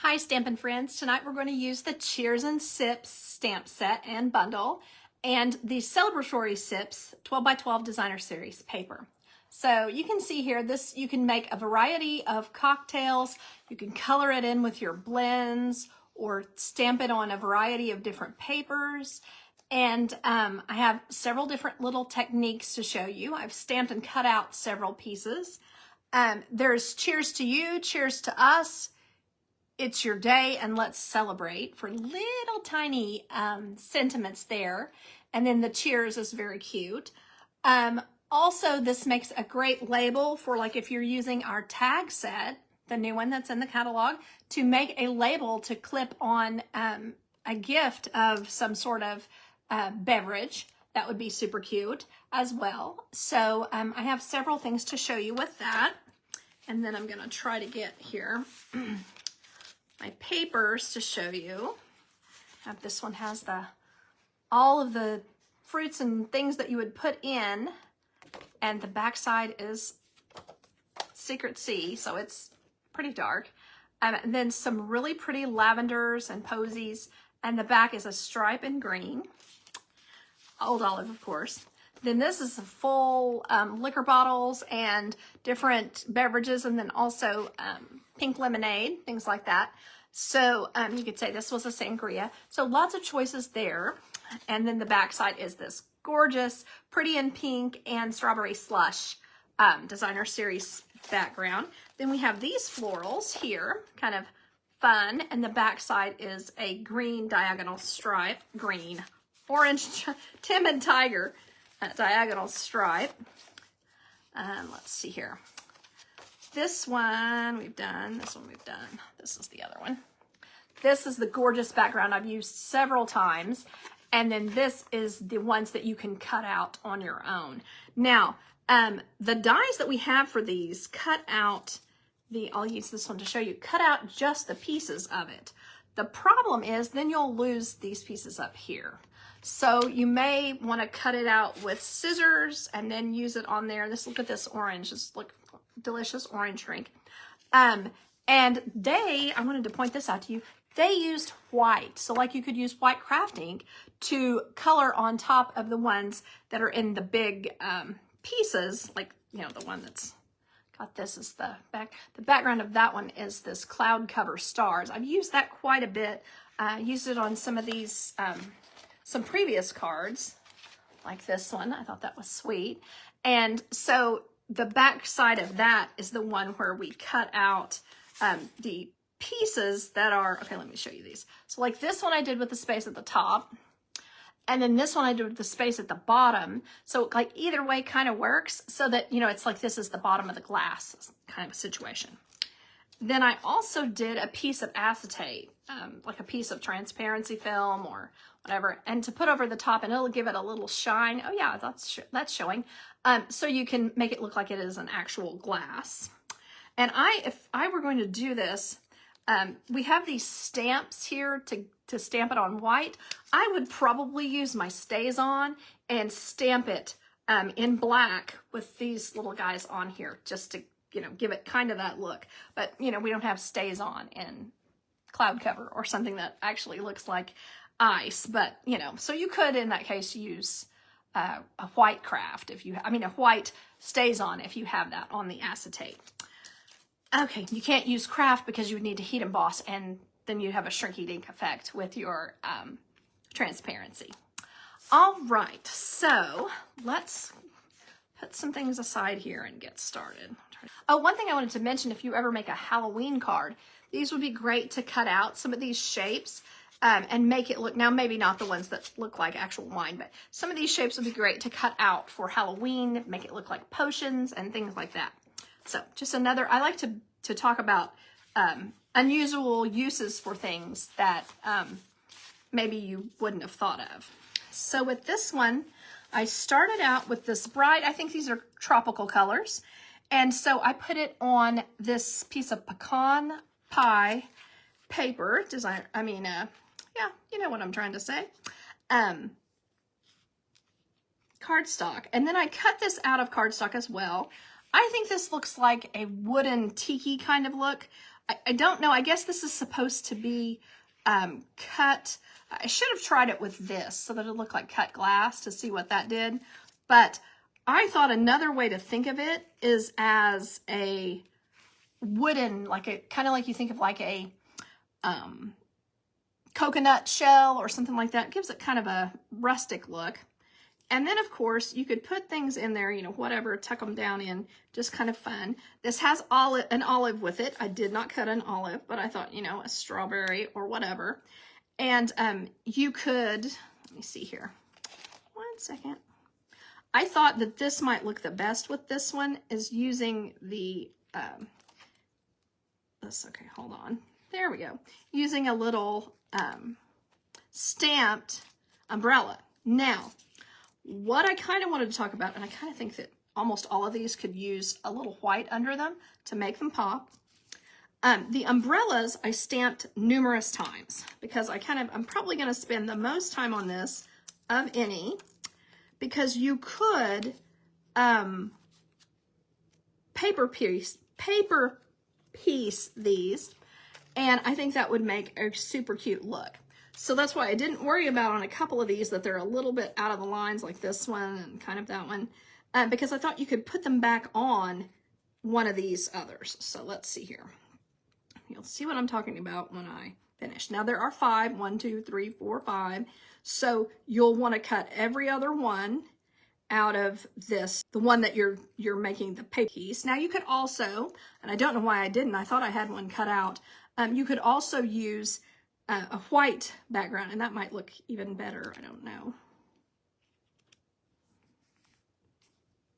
Hi Stampin' friends, tonight we're going to use the Cheers and Sips stamp set and bundle and the Celebratory Sips 12 by 12 designer series paper. So you can see here, this you can make a variety of cocktails, you can color it in with your blends or stamp it on a variety of different papers. And I have several different little techniques to show you. I've stamped and cut out several pieces. There's cheers to you, cheers to us, it's your day and let's celebrate, for little tiny sentiments there. And then the cheers is very cute. Also, this makes a great label for, like, if you're using our tag set, the new one that's in the catalog, to make a label to clip on a gift of some sort of beverage. That would be super cute as well. So I have several things to show you with that. And then I'm going to try to get here my papers to show you. This one has all of the fruits and things that you would put in, and the back side is Secret Sea, so it's pretty dark. And then some really pretty lavenders and posies, and the back is a stripe in green. Old olive, of course. Then this is full liquor bottles and different beverages, and then also pink lemonade, things like that. So you could say this was a sangria. So lots of choices there. And then the back side is this gorgeous, pretty in pink and strawberry slush designer series background. Then we have these florals here, kind of fun. And the back side is a green diagonal stripe, green, orange, Tim and Tiger diagonal stripe. Let's see here. This one we've done, this one we've done. This is the other one. This is the gorgeous background I've used several times. And then this is the ones that you can cut out on your own. Now, the dies that we have for these cut out I'll use this one to show you, cut out just the pieces of it. The problem is then you'll lose these pieces up here. So you may want to cut it out with scissors and then use it on there. Look at this orange. This look delicious orange drink. And I wanted to point this out to you, they used white. So like you could use white craft ink to color on top of the ones that are in the big pieces, like, you know, the one that's got this is the background of that one is this cloud cover stars. I've used that quite a bit. Used it on some of these, some previous cards, like this one. I thought that was sweet. And so the back side of that is the one where we cut out the pieces that are, okay, let me show you these. So like this one I did with the space at the top, and then this one I did with the space at the bottom. So like either way kind of works, so that, you know, it's like this is the bottom of the glass kind of a situation. Then I also did a piece of acetate, like a piece of transparency film or whatever, and to put over the top, and it'll give it a little shine. Oh yeah, that's showing. So you can make it look like it is an actual glass. And if I were going to do this, we have these stamps here to stamp it on white. I would probably use my StazOn and stamp it in black with these little guys on here, just to, you know, give it kind of that look. But, you know, we don't have StazOn in cloud cover or something that actually looks like ice. But, you know, so you could in that case use a white craft a white StazOn if you have that on the acetate. Okay, you can't use craft because you would need to heat emboss, and then you have a shrink-heat ink effect with your transparency. All right, so let's put some things aside here and get started. Oh, one thing I wanted to mention, if you ever make a Halloween card, these would be great to cut out some of these shapes and make it look, now maybe not the ones that look like actual wine, but some of these shapes would be great to cut out for Halloween, make it look like potions and things like that. So just another, I like to talk about unusual uses for things that maybe you wouldn't have thought of. So with this one, I started out with this bright, I think these are tropical colors. And so I put it on this piece of pecan pie paper design. Yeah, you know what I'm trying to say. Cardstock. And then I cut this out of cardstock as well. I think this looks like a wooden tiki kind of look. I don't know. I guess this is supposed to be cut. I should have tried it with this so that it looked like cut glass to see what that did. But I thought another way to think of it is as a wooden, like a kind of like you think of like a coconut shell or something like that. It gives it kind of a rustic look. And then, of course, you could put things in there, you know, whatever, tuck them down in, just kind of fun. This has an olive with it. I did not cut an olive, but I thought, you know, a strawberry or whatever. And you could, let me see here. 1 second. I thought that this might look the best with this one is using the, okay, hold on. There we go. Using a little stamped umbrella. Now, what I kind of wanted to talk about, and I kind of think that almost all of these could use a little white under them to make them pop. The umbrellas I stamped numerous times because I'm probably going to spend the most time on this of any, because you could paper piece these, and I think that would make a super cute look. So that's why I didn't worry about on a couple of these that they're a little bit out of the lines, like this one and kind of that one, because I thought you could put them back on one of these others. So let's see here. You'll see what I'm talking about when I finish. Now there are 5, 1, 2, 3, 4, 5. So you'll want to cut every other one out of this, the one that you're making the paper piece. Now you could also, and I don't know why I didn't, I thought I had one cut out. You could also use a white background, and that might look even better. I don't know.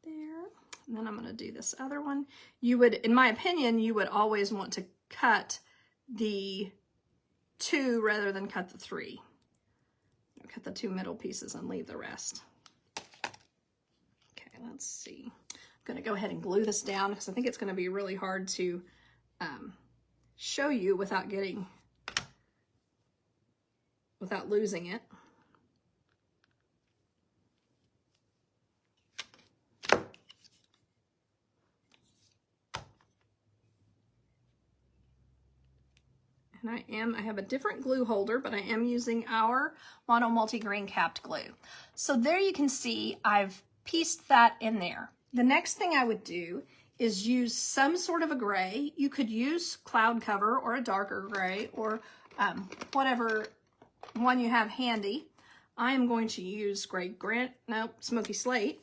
There. And then I'm going to do this other one. You would, in my opinion, you would always want to cut the 2 rather than cut the 3. Cut the 2 middle pieces and leave the rest. Okay, let's see. I'm going to go ahead and glue this down because I think it's going to be really hard to show you without losing it. And I have a different glue holder, but I am using our Mono Multi-Green Capped Glue. So there you can see I've pieced that in there. The next thing I would do is use some sort of a gray. You could use cloud cover or a darker gray or whatever one you have handy. I am going to use Smoky Slate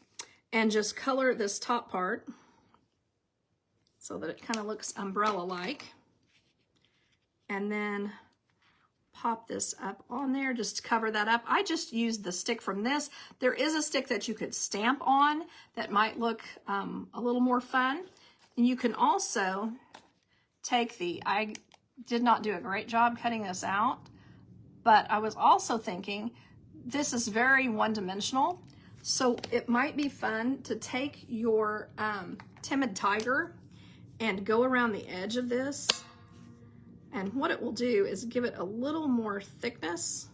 and just color this top part so that it kind of looks umbrella-like. And then pop this up on there just to cover that up. I just used the stick from this. There is a stick that you could stamp on that might look a little more fun. And you can also take I did not do a great job cutting this out, but I was also thinking this is very one-dimensional. So it might be fun to take your Timid Tiger and go around the edge of this. And what it will do is give it a little more thickness,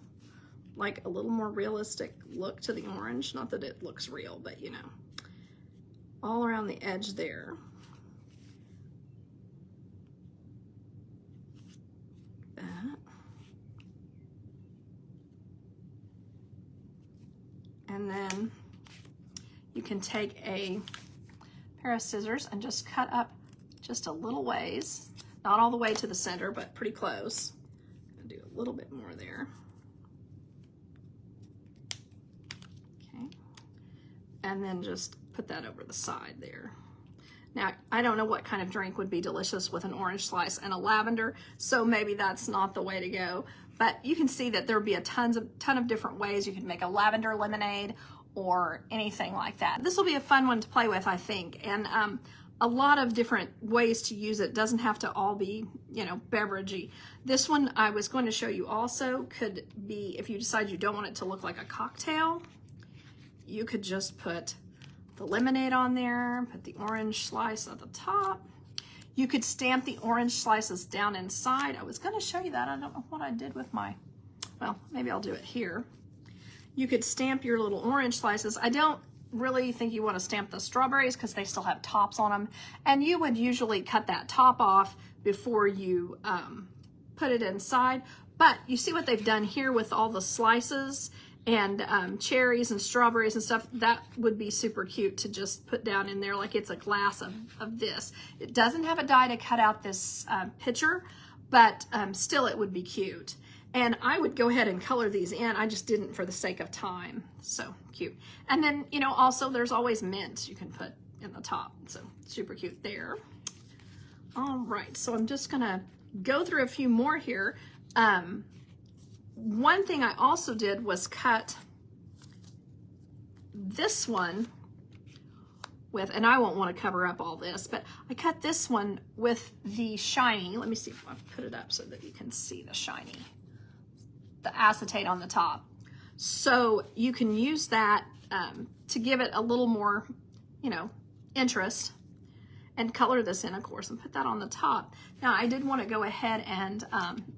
like a little more realistic look to the orange. Not that it looks real, but you know, all around the edge there. That. And then you can take a pair of scissors and just cut up just a little ways. Not all the way to the center, but pretty close. I'm gonna do a little bit more there. Okay. And then just put that over the side there. Now, I don't know what kind of drink would be delicious with an orange slice and a lavender, so maybe that's not the way to go. But you can see that there would be a ton of different ways. You could make a lavender lemonade or anything like that. This will be a fun one to play with, I think. And a lot of different ways to use it. Doesn't have to all be, you know, beveragey. This one I was going to show you also could be, if you decide you don't want it to look like a cocktail, you could just put the lemonade on there, put the orange slice at the top. You could stamp the orange slices down inside. I was going to show you that. I don't know what I did with well, maybe I'll do it here. You could stamp your little orange slices. I don't really think you want to stamp the strawberries because they still have tops on them. And you would usually cut that top off before you put it inside. But you see what they've done here with all the slices and cherries and strawberries and stuff. That would be super cute to just put down in there like it's a glass of this. It doesn't have a die to cut out this picture, but still it would be cute. And I would go ahead and color these in. I just didn't for the sake of time. So cute. And then, you know, also there's always mint you can put in the top. So super cute there. All right, so I'm just gonna go through a few more here. One thing I also did was cut this one with, and I won't want to cover up all this, but I cut this one with the shiny. Let me see if I put it up so that you can see the shiny, the acetate on the top. So you can use that to give it a little more, you know, interest, and color this in, of course, and put that on the top. Now, I did want to go ahead and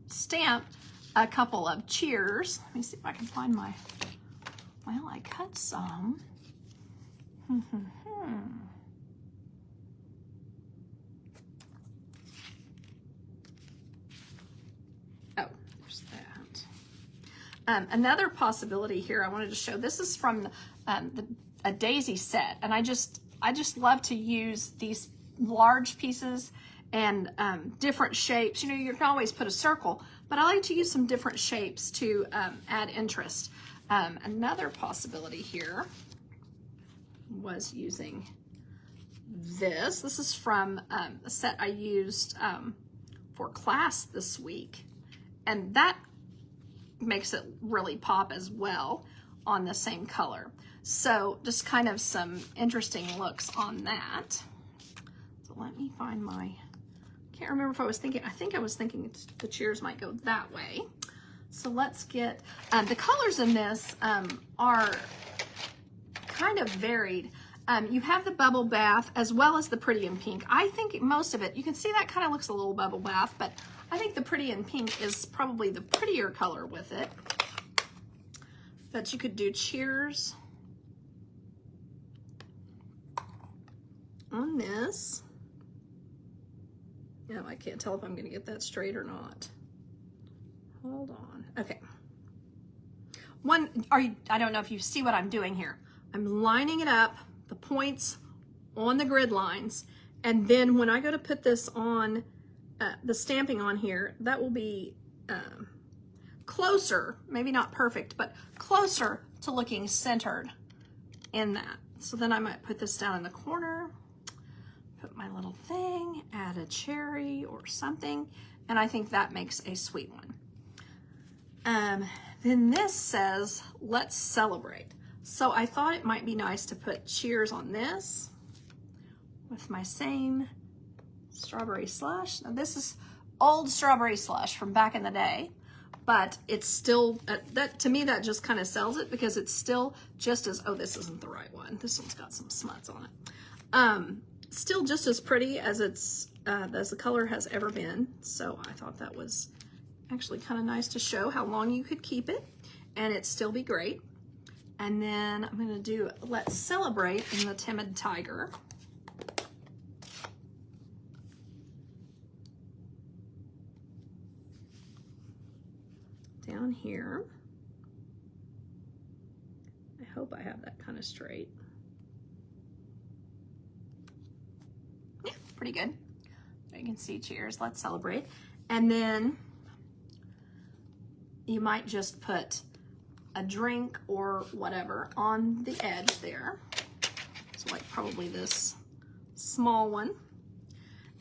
stamp a couple of cheers. Let me see if I can find my, well, I cut some. Oh, there's that. Another possibility here I wanted to show, this is from a daisy set, and I just love to use these large pieces and different shapes. You know, you can always put a circle, but I like to use some different shapes to add interest. Another possibility here was using this. This is from a set I used for class this week, and that makes it really pop as well on the same color. So just kind of some interesting looks on that. So let me find my, can't remember if I was thinking, I think I was thinking the cheers might go that way. So let's get, the colors in this are kind of varied. You have the bubble bath as well as the pretty in pink. I think most of it, you can see that kind of looks a little bubble bath, but I think the pretty in pink is probably the prettier color with it. But you could do cheers on this. You know, I can't tell if I'm gonna get that straight or not. Hold on, okay. I don't know if you see what I'm doing here. I'm lining it up, the points on the grid lines, and then when I go to put this on, the stamping on here, that will be closer, maybe not perfect, but closer to looking centered in that. So then I might put this down in the corner, put my little thing, add a cherry or something, and I think that makes a sweet one. Then this says, let's celebrate. So I thought it might be nice to put cheers on this with my same strawberry slush. Now this is old strawberry slush from back in the day, but it's still, that to me, that just kind of sells it because it's still just as, oh, this isn't the right one. This one's got some smuts on it. Still just as pretty as it's, as the color has ever been. So I thought that was actually kind of nice to show how long you could keep it and it still be great. And then I'm gonna do Let's Celebrate in the Timid Tiger. Down here. I hope I have that kind of straight. Yeah, pretty good. You can see cheers, let's celebrate. And then you might just put a drink or whatever on the edge there. So like probably this small one.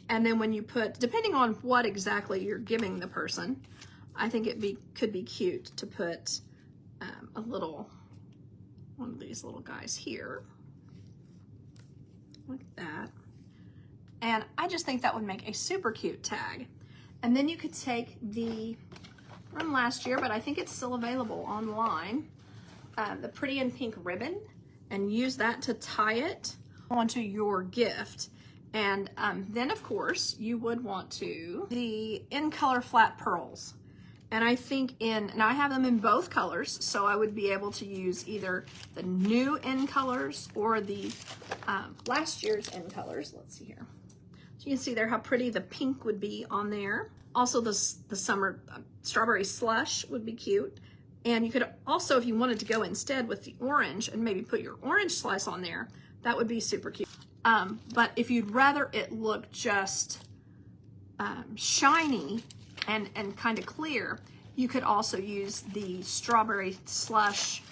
And then when you put, depending on what exactly you're giving the person, I think could be cute to put a little, one of these little guys here, like that. And I just think that would make a super cute tag. And then you could take the, from last year, but I think it's still available online, the Pretty in Pink ribbon, and use that to tie it onto your gift. And then of course you would want to, the In Color Flat Pearls. And I think now I have them in both colors, so I would be able to use either the new in colors or the last year's in colors. Let's see here. So you can see there how pretty the pink would be on there. Also the summer strawberry slush would be cute. And you could also, if you wanted to go instead with the orange and maybe put your orange slice on there, that would be super cute. But if you'd rather it look just shiny and kind of clear, you could also use the strawberry slush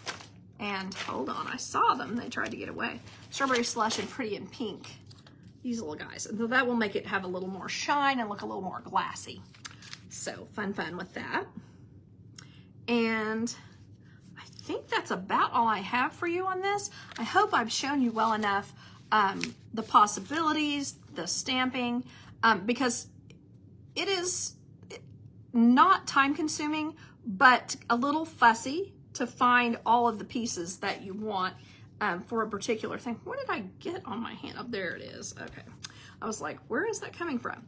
and, hold on, I saw them, they tried to get away. Strawberry slush and pretty in pink, these little guys. And so that will make it have a little more shine and look a little more glassy. So fun with that. And I think that's about all I have for you on this. I hope I've shown you well enough the possibilities, the stamping, because it is not time consuming, but a little fussy to find all of the pieces that you want for a particular thing. What did I get on my hand? Oh, there it is. Okay. I was like, where is that coming from?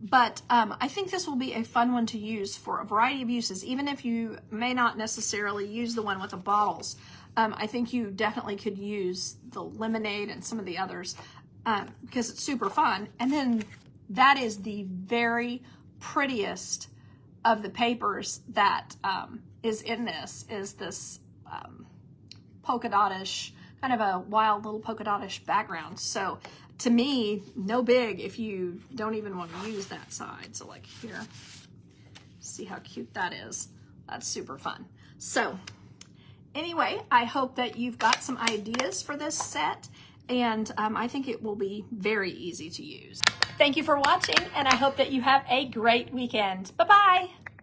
But I think this will be a fun one to use for a variety of uses, even if you may not necessarily use the one with the bottles. I think you definitely could use the lemonade and some of the others because it's super fun. And then that is the very prettiest of the papers that is in this, is this polka dotish, kind of a wild little polka dotish background. So to me, no big if you don't even want to use that side. So like here, see how cute that is. That's super fun. So anyway, I hope that you've got some ideas for this set, and I think it will be very easy to use. Thank you for watching, and I hope that you have a great weekend. Bye-bye.